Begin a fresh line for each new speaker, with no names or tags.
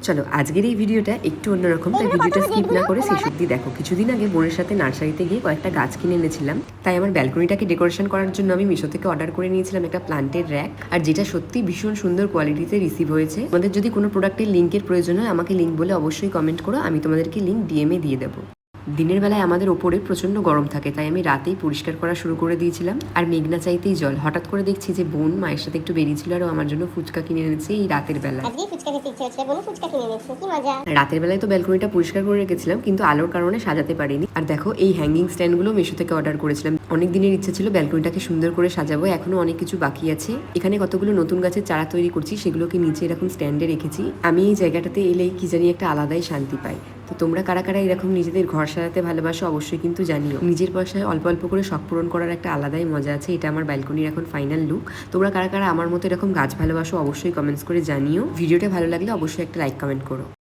চলো আজকের এই ভিডিওটা একটু অন্যরকম, তাই ভিডিওটা স্কিপ না করে শেষ অব্দি দেখো। কিছুদিন আগে বোনের সাথে নার্সারিতে গিয়ে কয়েকটা গাছ কিনে এনেছিলাম, তাই আমার ব্যালকনিটাকে ডেকোরেশন করার জন্য আমি মিশো থেকে অর্ডার করে নিয়েছিলাম একটা প্লান্টের র্যাক, আর যেটা সত্যি ভীষণ সুন্দর কোয়ালিটিতে রিসিভ হয়েছে। তোমাদের যদি কোনো প্রোডাক্টের লিঙ্কের প্রয়োজন হয় আমাকে লিঙ্ক বলে অবশ্যই কমেন্ট করো, আমি তোমাদেরকে লিঙ্ক ডিএমে দিয়ে দেবো। দিনের বেলায় আমাদের ওপরে প্রচন্ড গরম থাকে, তাই আমি রাতেই পরিষ্কার করা শুরু করে দিয়েছিলাম। আর মেঘনা চাইতেই জল, হঠাৎ করে দেখছি যে বোন মায়ের সাথে একটু বেরিয়েছিল আর আমার জন্য ফুচকা কিনে এনেছে এই রাতের বেলায়। রাতের বেলায় তো ব্যালকনিটা পরিষ্কার করে রেখেছিলাম, কিন্তু আলোর কারণে সাজাতে পারিনি। আর দেখো এই হ্যাঙ্গিং স্ট্যান্ডগুলো মিশো থেকে অর্ডার করেছিলাম। অনেক দিনের ইচ্ছে ছিল ব্যালকনিটাকে সুন্দর করে সাজাবো, এখনো অনেক কিছু বাকি আছে। এখানে কতগুলো নতুন গাছের চারা তৈরি করছি, সেগুলোকে নিচে এরকম স্ট্যান্ডে রেখেছি। আমি এই জায়গাটাতে এলেই কি জানি একটা আলাদাই শান্তি পাই। তো তোমরা কারা কারা এরকম নিজেদের ঘর সাজাতে ভালোবাসো অবশ্যই কিন্তু জানিও। নিজের পয়সায় অল্প অল্প করে শখ পূরণ করার একটা আলাদাই মজা আছে। এটা আমার ব্যালকনির এখন ফাইনাল লুক। তোমরা কারা কারা আমার মতো এরকম গাছ ভালোবাসো অবশ্যই কমেন্টস করে জানিও। ভিডিওটা ভালো লাগলে অবশ্যই একটা লাইক কমেন্ট করো।